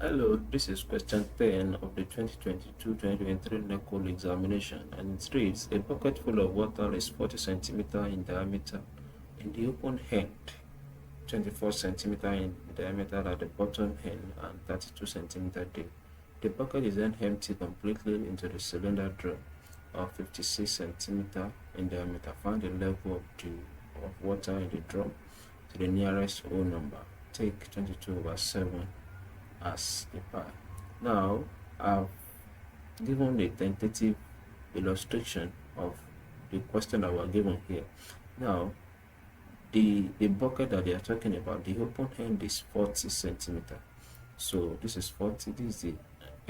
Hello, this is question 10 of the 2022-2023 NECO examination, and it reads, a bucket full of water is 40 centimeter in diameter in the open end, 24 centimeter in diameter at the bottom end, and 32 centimeter deep. The bucket is then emptied completely into the cylinder drum of 56 centimeter in diameter. Find the level of water in the drum to the nearest whole number. Take 22/7 as the pi. Now, I've given a tentative illustration of the question that we're given here. Now, the bucket that they are talking about, the open end is 40 centimeter. So this is 40, this is the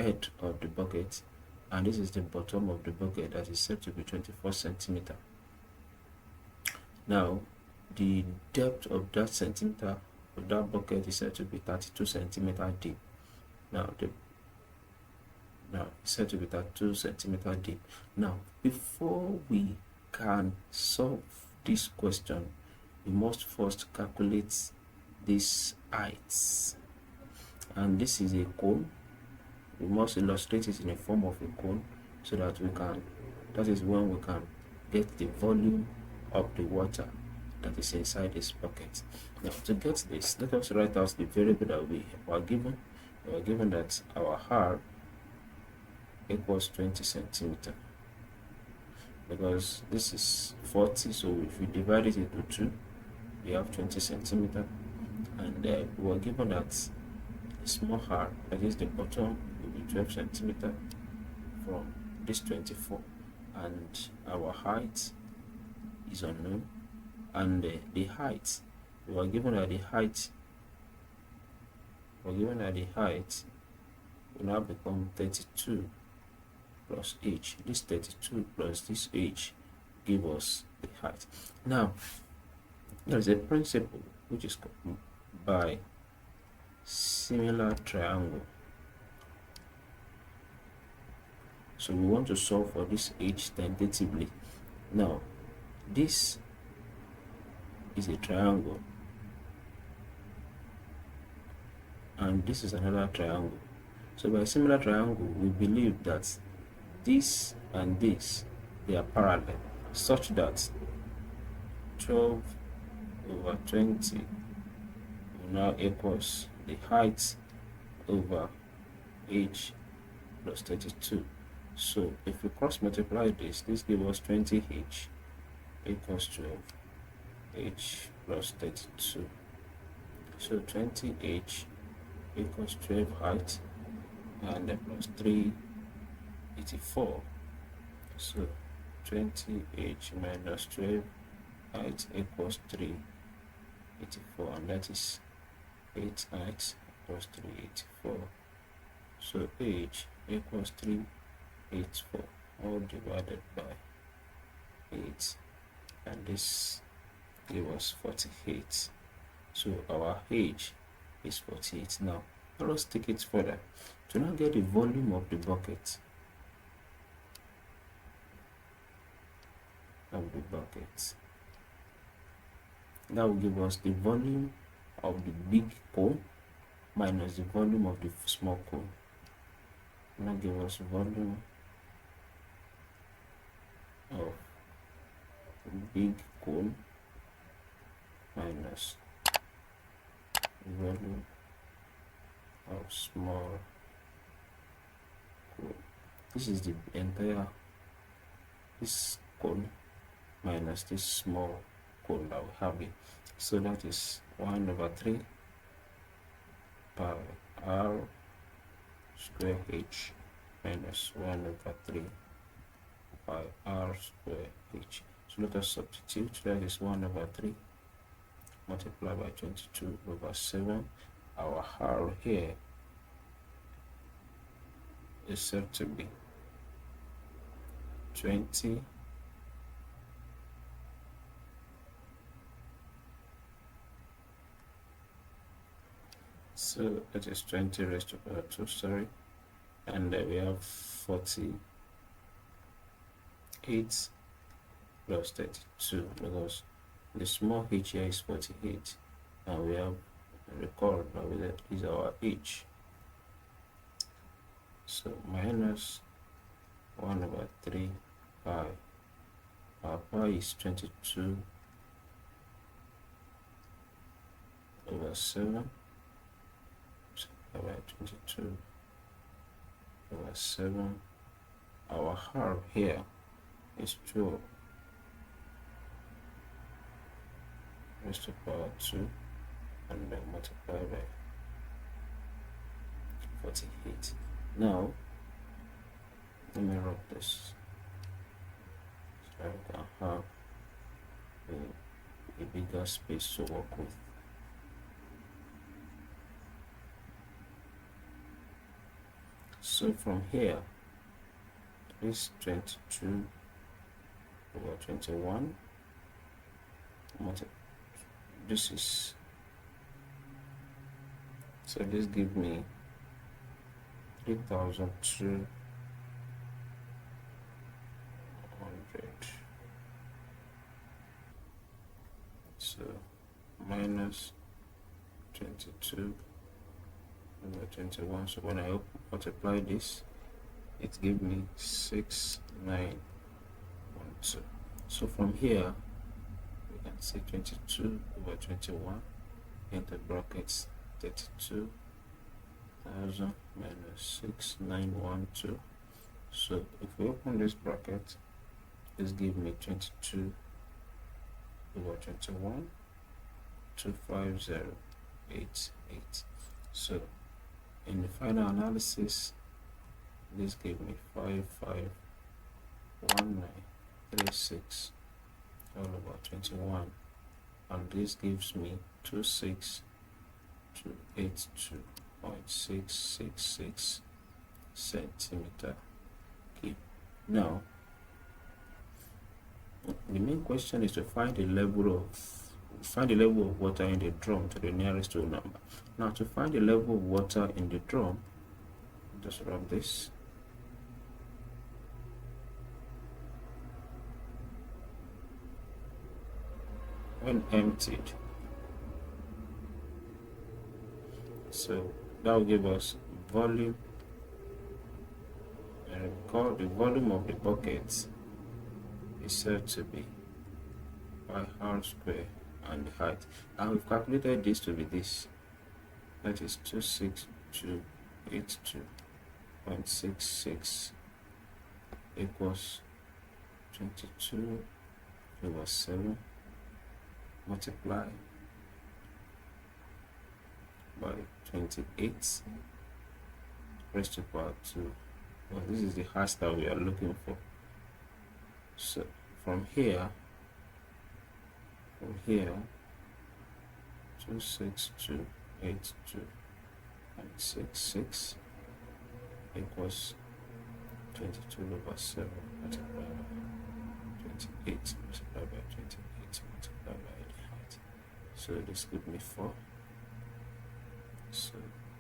head of the bucket, and this is the bottom of the bucket that is said to be 24 centimeter. Now, the depth of that centimeter of that bucket is said to be 32 centimeter deep. Now it's said to be 32 centimeter deep. Now, before we can solve this question, we must first calculate these heights. And this is a cone. We must illustrate it in the form of a cone so that that is when we can get the volume of the water that is inside this bucket. Now, to get this, let us write out the variable that we are given. We are given that our R equals 20 centimeter, because this is 40, so if we divide it into 2, we have 20 centimeter, and we are given that the small r, that is the bottom, will be 12 centimeter from this 24, and our height is unknown, and the height, we are given that the height will now become 32 plus h. This 32 plus this h give us the height. Now, there is a principle which is called by similar triangle. So we want to solve for this h tentatively. Now, this is a triangle, and this is another triangle. So by similar triangle, we believe that this and this, they are parallel, such that 12/20 will now equals the height over h plus 32. So if we cross multiply this gives us 20h equals 12h plus 32. So 20h equals 12 height and plus 384. So 20h minus 12 height equals 384, and that is 8 height plus 384. So h equals 384 all divided by 8, and this gives us 48. So our h is 48. Now let us take it further to now get the volume of the bucket. That will give us the volume of the big cone minus the volume of the small cone. Now give us volume of big cone minus volume of small cone. This is the entire this cone minus this small cone that we have here. So that is 1/3 pi r square h minus 1/3 pi r square h. So let us substitute. That is 1/3 multiplied by 22/7. Our r here is said to be 20 . So that is 20 raised to power 2, sorry, and we have 48 plus 32, because the small h here is 48, and we have record that is our h. So minus 1 over 3 pi. Our pi is 22 over 7 over 22 over 7. Our r here is 12 raised to power 2 and then multiply by 48. Now let me rub this so I can have a bigger space to work with. So from here, this 22 over 21, this is, so this gives me 3,200. So minus 22 over 21. So when I multiply this, it gives me 6912. So from here, we can say 22 over 21 into brackets 32,000 minus 6912. So if we open this bracket, this gives me 22 over 21, 25088. So in the final analysis, this gave me 551936 all over 21, and this gives me 26282.666 centimeter cube. Now the main question is to find the level of water in the drum to the nearest whole number. Now to find the level of water in the drum, just rub this. When emptied, so that will give us volume, and call the volume of the bucket is said to be pi r square, and the height, and we've calculated this to be this, that is 26282.66 equals 22 over 7 multiply by 28 raised to power 2. Well, this is the hash that we are looking for. So from here 26282.66 equals 22 over 7 multiplied by 28 multiplied by 28 multiplied by the height. So this gives me 4. So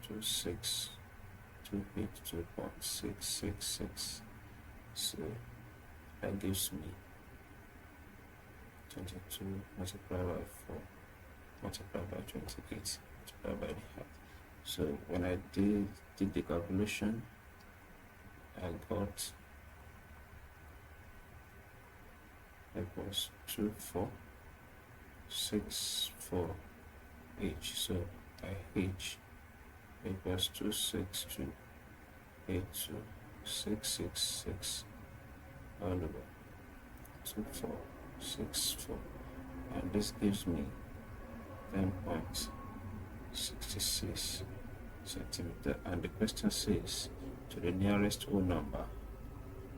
26282.666. So that gives me 22 multiplied by 4 multiplied by 28 multiplied by the height. So when I did the calculation, I got equals 2464H. So H equals 26282.666 all over 2464, and this gives me 10.66 centimeter. And the question says to the nearest whole number,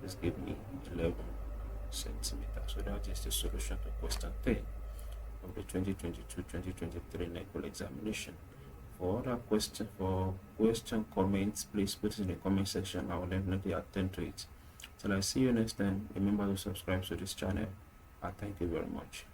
this gives me 11 centimeter. So that is the solution to question 10 of the 2022-2023 NECO examination. For other question comments, please put it in the comment section. I will definitely attend to it. Till I see you next time, remember to subscribe to this channel. I thank you very much.